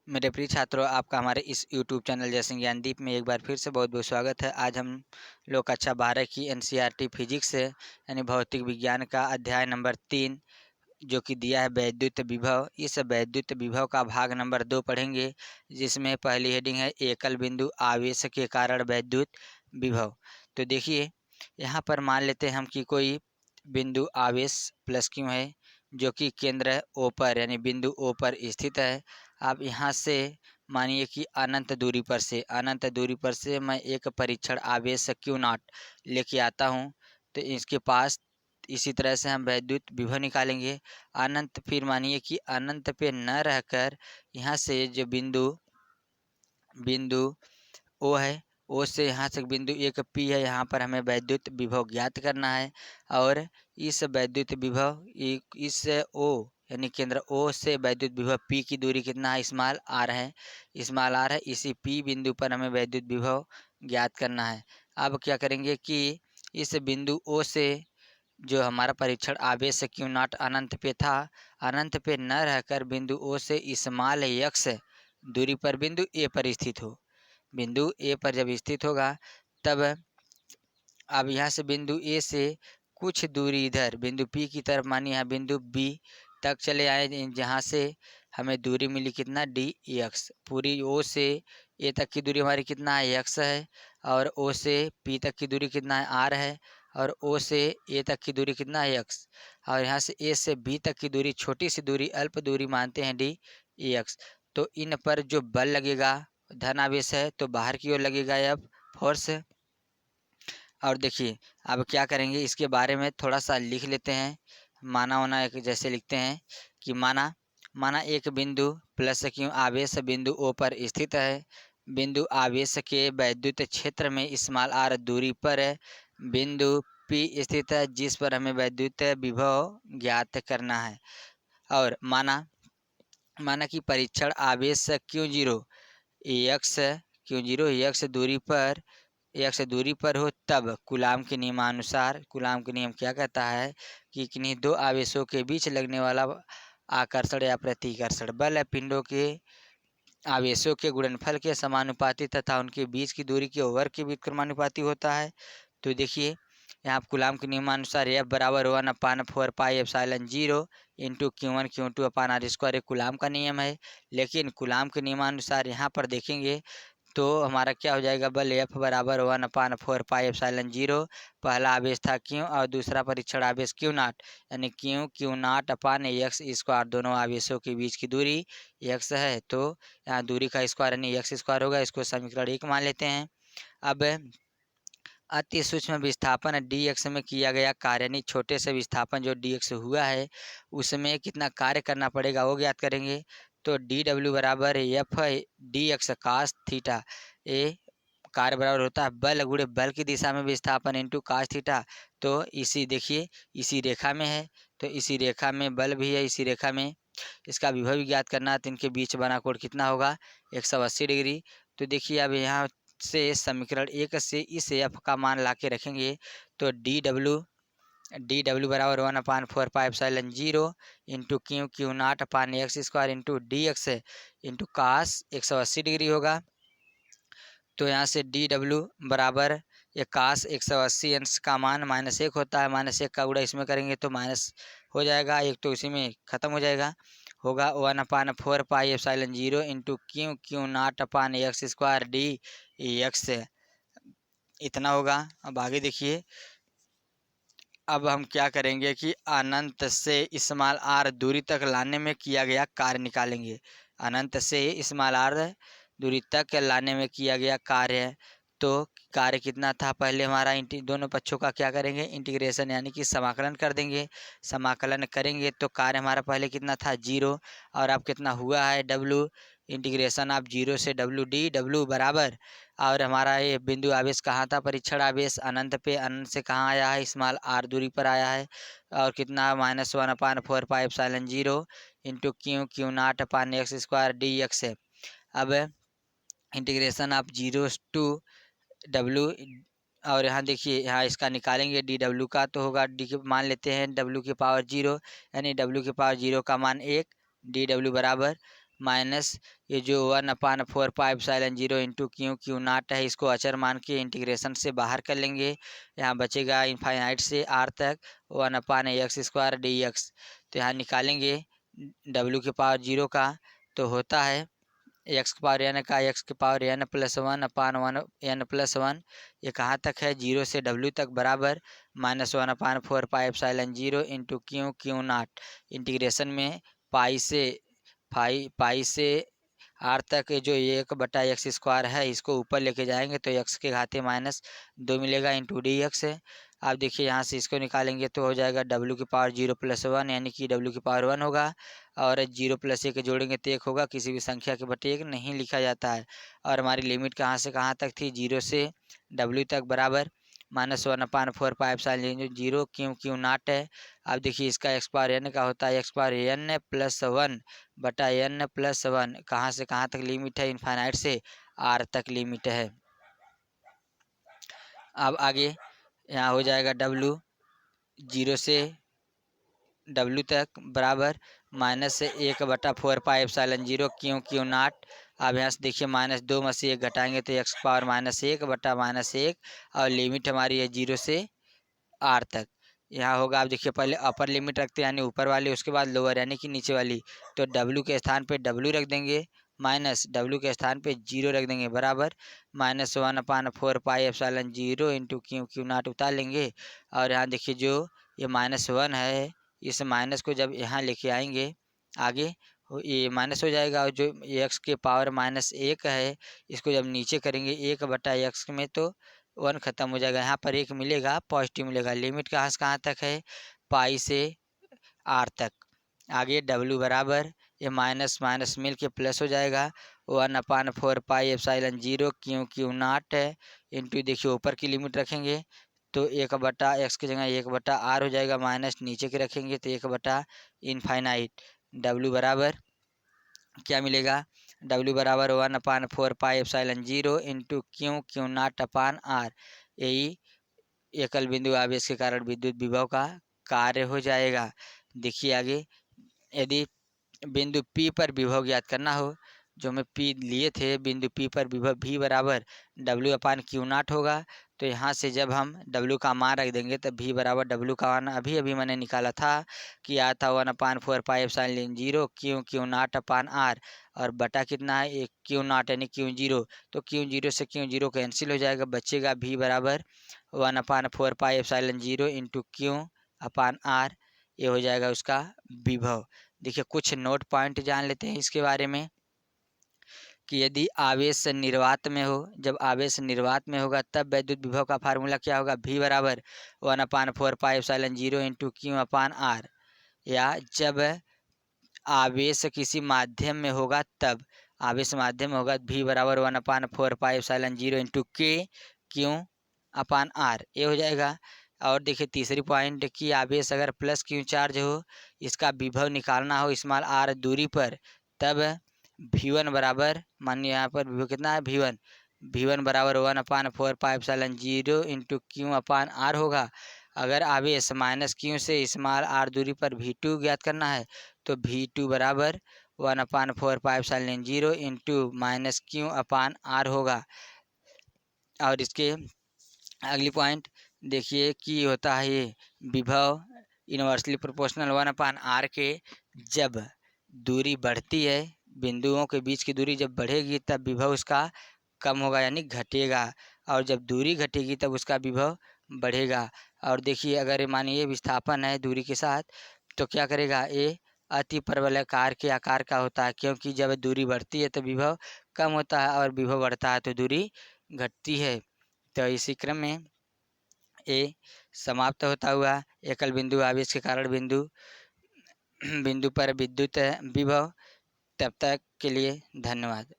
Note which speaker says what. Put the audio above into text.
Speaker 1: मेरे प्रिय छात्रों, आपका हमारे इस यूट्यूब चैनल जय सिंह ज्ञानदीप में एक बार फिर से बहुत बहुत स्वागत है। आज हम लोग कक्षा 12 की एनसीईआरटी फिजिक्स से यानी भौतिक विज्ञान का अध्याय नंबर 3 जो कि दिया है वैद्युत विभव। इस वैद्युत विभव का भाग नंबर 2 पढ़ेंगे, जिसमें पहली हेडिंग है एकल बिंदु आवेश के कारण वैद्युत विभव। तो देखिए, यहाँ पर मान लेते हैं हम कि कोई बिंदु आवेश प्लस क्यू है जो कि केंद्र ओ पर यानी बिंदु ओ पर स्थित है। अब यहाँ से मानिए कि अनंत दूरी पर से मैं एक परीक्षण आवेश क्यू नॉट लेके आता हूँ। तो इसके पास इसी तरह से हम वैद्युत विभव निकालेंगे। अनंत फिर मानिए कि अनंत पे न रहकर यहाँ से जो बिंदु बिंदु ओ है, ओ से यहाँ से बिंदु एक पी है, यहाँ पर हमें वैद्युत विभव ज्ञात करना है। और इस वैद्युत विभव इस ओ यानी केंद्र ओ से वैद्युत विभव पी की दूरी कितना है, स्मॉल आर है। इसी पी बिंदु पर हमें वैद्युत विभव ज्ञात करना है। अब क्या करेंगे कि इस बिंदु ओ से जो हमारा परीक्षण आवेश क्यू नॉट अनंत पे था, अनंत पे न रहकर बिंदु ओ से स्मॉल यक्स दूरी पर बिंदु ए पर स्थित हो। बिंदु ए पर जब स्थित होगा तब अब यहाँ से बिंदु ए से कुछ दूरी इधर बिंदु पी की तरफ, मानिए यहाँ बिंदु बी तक चले आए, जहाँ से हमें दूरी मिली कितना डी एक्स। पूरी ओ से ए तक की दूरी हमारी कितना है एक्स है, और ओ से पी तक की दूरी कितना है आर है, और ओ से ए तक की दूरी कितना है एक्स, और यहाँ से ए से बी तक की दूरी छोटी सी दूरी अल्प दूरी मानते हैं डी एक्स। तो इन पर जो बल लगेगा धन आवेश है तो बाहर की ओर लगेगा एफ फोर्स। और देखिए अब क्या करेंगे, इसके बारे में थोड़ा सा लिख लेते हैं। माना होना एक जैसे लिखते हैं कि माना माना एक बिंदु प्लस क्यू आवेश बिंदु ओ पर स्थित है। बिंदु आवेश के वैद्युत क्षेत्र में स्मॉल आर दूरी पर बिंदु पी स्थित है, जिस पर हमें वैद्युत विभव ज्ञात करना है। और माना माना कि परीक्षण आवेश क्यू जीरो एक्स दूरी पर हो, तब कूलाम के नियमानुसार कूलाम के नियम क्या कहता है कि किन्हीं दो आवेशों के बीच लगने वाला आकर्षण या प्रतिकर्षण बल पिंडों के आवेशों के गुणनफल के समानुपाती तथा उनके बीच की दूरी के वर्ग के व्युत्क्रमानुपाती होता है। तो देखिए यहाँ कूलाम के नियमानुसार एफ बराबर 1/4 pi epsilon 0 into Q1 Q2/r², coulomb का नियम है। लेकिन कूलाम के नियमानुसार यहाँ पर देखेंगे तो हमारा क्या हो जाएगा, बल एफ बराबर 1/4 पाई एप्सिलॉन 0। पहला आवेश था क्यू और दूसरा परीक्षण आवेश क्यू नाट, यानी Q naught upon x square. दोनों आवेशों के बीच की दूरी एक्स है, तो यहाँ दूरी का स्क्वायर यानी एक्स स्क्वायर होगा। इसको समीकरण 1 मान लेते हैं। अब अति सूक्ष्म विस्थापन डी एक्स में किया गया कार्य, यानी छोटे से विस्थापन जो डी एक्स हुआ है उसमें कितना कार्य करना पड़ेगा वो ज्ञात करेंगे। तो डी डब्ल्यू बराबर F D X cos theta. ए कार्य बराबर होता है बल गुणे बल की दिशा में विस्थापन इंटू कास थीटा। तो इसी देखिए इसी रेखा में है, तो इसी रेखा में बल भी है, इसी रेखा में इसका विभव भी ज्ञात करना है। तो इनके बीच बना कोण कितना होगा 180 डिग्री। तो देखिए अब यहाँ से समीकरण 1 से इस एफ का मान ला के रखेंगे तो डी डब्ल्यू बराबर 1/4 pi epsilon 0 into q naught upon x square into d x into cos 180 degree होगा। तो यहाँ से डी डब्ल्यू बराबर ये कास 180 अंश का मान -1 होता है, -1 का गुणा इसमें करेंगे तो माइनस हो जाएगा, एक तो इसी में ख़त्म हो जाएगा। होगा 1/4 pi epsilon 0 into q naught upon x square d x, इतना होगा। अब आगे देखिए, अब हम क्या करेंगे कि अनंत से स्मॉल आर दूरी तक लाने में किया गया कार्य निकालेंगे। अनंत से स्मॉल आर दूरी तक लाने में किया गया कार्य, तो कार्य कितना था, पहले हमारा दोनों पक्षों का क्या करेंगे इंटीग्रेशन यानी कि समाकलन कर देंगे। समाकलन करेंगे तो कार्य हमारा पहले कितना था 0, और अब कितना हुआ है डब्लू, इंटीग्रेशन ऑफ 0 से डब्लू बराबर। और हमारा ये बिंदु आवेश कहाँ था, परीक्षण आवेश अनंत पे, अनंत से कहाँ आया है स्मॉल आर दूरी पर आया है, और कितना -1/4 pi epsilon 0 into q naught upon x square d x है। अब इंटीग्रेशन ऑफ 0 टू डब्लू, और यहाँ देखिए यहाँ इसका निकालेंगे डी डब्ल्यू का, तो होगा डी के मान लेते हैं डब्ल्यू की पावर 0 यानी डब्ल्यू की पावर 0 का मान 1, डी डब्ल्यू बराबर माइनस ये जो 1/4πε0 इंटू क्यू नाट है, इसको अचर मान के इंटीग्रेशन से बाहर कर लेंगे। यहाँ बचेगा इनफाइनाइट से आर तक 1/x² dx। तो यहाँ निकालेंगे w के पावर 0 का, तो होता है एक्स के पावर n का एक्स के पावर n+1/1 ये कहाँ तक है, 0 से w तक बराबर -1/4πε0 इंटू क्यू नाट। इंटीग्रेशन में पाई से आर तक जो 1/x² है, इसको ऊपर लेके जाएंगे तो x के घाते -2 मिलेगा इंटू डी एक्स है। आप देखिए यहाँ से इसको निकालेंगे तो हो जाएगा w की पावर 0+1 यानी कि w की पावर 1 होगा, और 0 + 1 जोड़ेंगे तो 1 होगा। किसी भी संख्या के बटे 1 नहीं लिखा जाता है। और हमारी लिमिट कहाँ से कहाँ तक थी, 0 से w तक बराबर -1/4πε0 क्यू नाट है। अब देखिए इसका एक्स पावर n का होता है x⁻n+1/n+1। कहाँ से कहाँ तक लिमिट है, इनफाइनाइट से r तक लिमिट है। अब आगे यहाँ हो जाएगा w 0 से w तक बराबर -1/4πε0 क्यू नाट। अब यहाँ से देखिए -2 में से 1 घटाएंगे तो x पावर -1/-1, और लिमिट हमारी है 0 से r तक। यहाँ होगा, आप देखिए पहले अपर लिमिट रखते हैं यानी ऊपर वाली, उसके बाद लोअर यानी कि नीचे वाली। तो w के स्थान पे w रख देंगे, माइनस w के स्थान पे 0 रख देंगे, बराबर -1/4πε0 इंटू क्यू नाट उतार लेंगे। और यहाँ देखिए जो ये -1 है, इस माइनस को जब यहाँ लेके आएंगे आगे ये माइनस हो जाएगा, और जो x के पावर -1 है, इसको जब नीचे करेंगे 1/x में तो 1 ख़त्म हो जाएगा। यहाँ पर 1 मिलेगा, पॉजिटिव मिलेगा। लिमिट कहाँ से कहाँ तक है, पाई से r तक। आगे w बराबर ये माइनस माइनस मिल के प्लस हो जाएगा 1/4πε0 क्यू नाट है इंटू, देखिए ऊपर की लिमिट रखेंगे तो 1/x की जगह 1/r हो जाएगा, माइनस नीचे के रखेंगे तो 1/इनफाइनाइट। w बराबर क्या मिलेगा, w बराबर 1/4πε0 इंटू क्यू नाट अपान r। यही एकल बिंदु आवेश के कारण विद्युत विभव का कार्य हो जाएगा। देखिए आगे, यदि बिंदु P पर विभव ज्ञात करना हो, जो हमें P लिए थे, बिंदु P पर विभव V बराबर w/क्यू नाट होगा। तो यहाँ से जब हम w का मान रख देंगे तब V बराबर w का मान अभी मैंने निकाला था कि आया था 1/4πε0 क्यू नाट अपान r, और बटा कितना है, एक क्यू नाट यानी क्यू 0। तो क्यू 0 से क्यू कैंसिल हो जाएगा, बचेगा V बराबर 1/4πε0 इंटू क्यू अपान r। ये हो जाएगा उसका विभव। देखिए कुछ नोट पॉइंट जान लेते हैं इसके बारे में कि यदि आवेश निर्वात में हो, जब आवेश निर्वात में होगा तब वैद्युत विभव का फार्मूला क्या होगा, V बराबर 1/4πε0 इंटू क्यू अपान r। या जब आवेश किसी माध्यम में होगा तब, आवेश माध्यम में होगा, V बराबर 1/4πε0 इंटू क्यू अपान r, ये हो जाएगा। और देखिए तीसरी पॉइंट कि आवेश अगर प्लस क्यू चार्ज हो, इसका विभव निकालना हो स्मॉल r दूरी पर, तब V1 बराबर, मानिए यहाँ पर विभव कितना है, V1 बराबर 1/4πε0 इंटू क्यू अपान r होगा। अगर आवेश माइनस क्यू से स्मॉल r दूरी पर V2 ज्ञात करना है तो V2 बराबर 1/4πε0 इंटू माइनस क्यू अपान r होगा। और इसके अगली पॉइंट देखिए कि होता है ये विभव इनवर्सली प्रोपोर्शनल 1/r के, जब दूरी बढ़ती है, बिंदुओं के बीच की दूरी जब बढ़ेगी तब विभव उसका कम होगा यानी घटेगा, और जब दूरी घटेगी तब उसका विभव बढ़ेगा। और देखिए अगर मानिए विस्थापन है दूरी के साथ तो क्या करेगा, ये अति परवलयाकार के आकार का होता है, क्योंकि जब दूरी बढ़ती है तो विभव कम होता है और विभव बढ़ता है तो दूरी घटती है। तो इसी क्रम में ये समाप्त होता हुआ एकल बिंदु आवेश के कारण बिंदु पर विद्युत विभव। तब तक के लिए धन्यवाद।